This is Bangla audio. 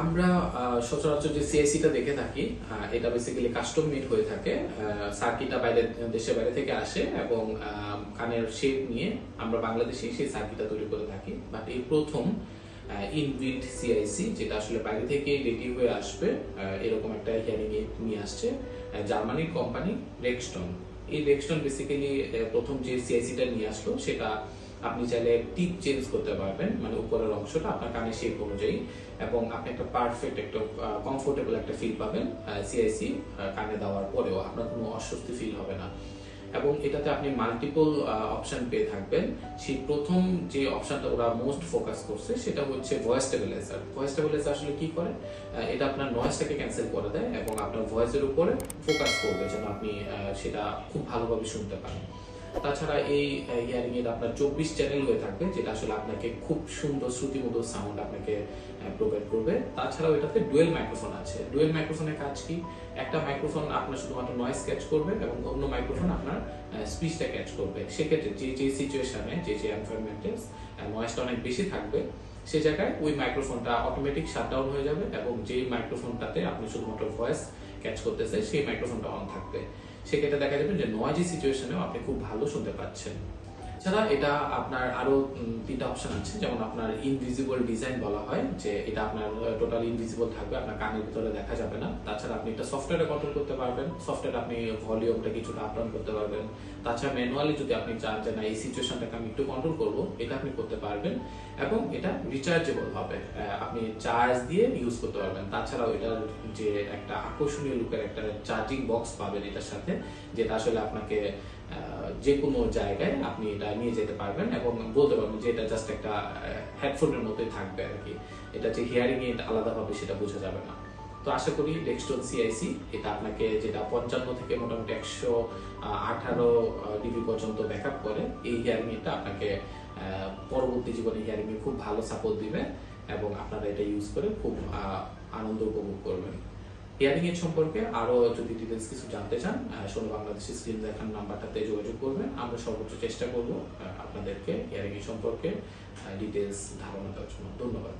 আমরা সচরাচর যে সিআইসিটা দেখে থাকি, এটা বেসিক্যালি কাস্টম মেড হয়ে থাকে। সার্কিটটা দেশের বাইরে থেকে আসে এবং কানের শেপ নিয়ে আমরা বাংলাদেশে সেই সার্কিটটা তৈরি করে থাকি। বাট এই প্রথম ইনবিল্ট সিআইসি, যেটা আসলে বাইরে থেকে রেডি হয়ে আসবে, এরকম একটা হিয়ারিং এইড নিয়ে আসছে জার্মানির কোম্পানি রেক্সটন। এই রেক্সটন বেসিক্যালি প্রথম যে সিআইসিটা নিয়ে আসলো, সেটা আপনি চাইলে টিপ চেঞ্জ করতে পারবেন, মানে উপরের অংশটা আপনার কানের শেপ অনুযায়ী, এবং আপনি একটা পারফেক্ট একটা কমফোর্টেবল একটা ফিল পাবেন সিআইসি কানে দেওয়ার পরেও। আপনার কোনো অস্বস্তি ফিল হবে না। এবং এটাতে আপনি মাল্টিপল অপশন পেয়ে থাকবেন। সেই প্রথম যে অপশনটা ওরা মোস্ট ফোকাস করছে, সেটা হচ্ছে ভয়েস স্টেবিলাইজার। ভয়েস স্টেবিলাইজার আসলে কি করে? এটা আপনার নয়েজটাকে ক্যান্সেল করে দেয় এবং আপনার ভয়েসের উপরে ফোকাস করবে, যেন আপনি সেটা খুব ভালোভাবে শুনতে পারেন। তাছাড়া এই ইয়ারিং এর আপনার 24 চ্যানেল হয়ে থাকবে, যেটা আসলে আপনাকে খুব সুন্দর শ্রুতিমধুর সাউন্ড আপনাকে প্রোভাইড করবে। তাছাড়াও এটাতে ডুয়েল মাইক্রোফোন আছে। ডুয়েল মাইক্রোফোনের কাজ কি? একটা মাইক্রোফোন আপনার শুধুমাত্র নয়েজ ক্যাচ করবে এবং অন্য মাইক্রোফোন আপনার স্পিচটা ক্যাচ করবে। সেক্ষেত্রে যে সিচুয়েশনে, যে এনভায়রনমেন্টে নয়েজটা অনেক বেশি থাকবে, সে জায়গায় ওই মাইক্রোফোনটা অটোমেটিক শাটডাউন হয়ে যাবে এবং যে মাইক্রোফোনটাতে আপনি শুধুমাত্র ভয়েস ক্যাচ করতেছে, সেই মাইক্রোফোনটা অন থাকবে। সেক্ষেত্রে দেখা যাবে যে নয়েজি সিচুয়েশনেও আপনি খুব ভালো শুনতে পাচ্ছেন। এছাড়া এটা আপনার আরো 3টা অপশন আছে, যেমন আপনার ইনভিজিবল ডিজাইন বলা হয়, যে এটা আপনার টোটাল ইনভিজিবল থাকবে, আপনার কানের ভিতরে দেখা যাবে না। তাছাড়া আপনি এটা সফটওয়্যারে কন্ট্রোল করতে পারবেন, সফটওয়্যারে আপনি ভলিউমটা কিছুটা আপ ডাউন করতে পারবেন। তাছাড়া ম্যানুয়ালি যদি আপনি চান যে না, এই সিচুয়েশনটাকে আমি একটু কন্ট্রোল করবো, এটা আপনি করতে পারবেন। এবং এটা রিচার্জেবল হবে, আপনি চার্জ দিয়ে ইউজ করতে পারবেন। তাছাড়াও এটার যে একটা আকর্ষণীয় লুকের একটা চার্জিং বক্স পাবেন এটার সাথে, যেটা আসলে আপনাকে যে কোনো জায়গায় আপনি এটা নিয়ে যেতে পারবেন এবং বলতে পারবেন যে এটা জাস্ট একটা হেডফোনের মতোই থাকবে আর কি। এটা যে হিয়ারিং এইড আলাদাভাবে সেটা বোঝা যাবে না। তো আশা করি রেক্সটন সিআইসি এটা আপনাকে, যেটা 55 থেকে মোটামুটি 118 ডিবি পর্যন্ত ব্যাকআপ করে, এই হিয়ারিং এইডটা আপনাকে পরবর্তী জীবনে হিয়ারিং এ খুব ভালো সাপোর্ট দিবে এবং আপনারা এটা ইউজ করে খুব আনন্দ উপভোগ করবেন। হিয়ারিং এর সম্পর্কে আরো যদি ডিটেলস কিছু জানতে চান, শোনো বাংলাদেশের স্ক্রিন দেখার নাম্বারটাতে যোগাযোগ করবেন। আমরা সর্বোচ্চ চেষ্টা করব আপনাদেরকে হিয়ারিং এর সম্পর্কে ডিটেলস ধারণা দেওয়ার জন্য। ধন্যবাদ।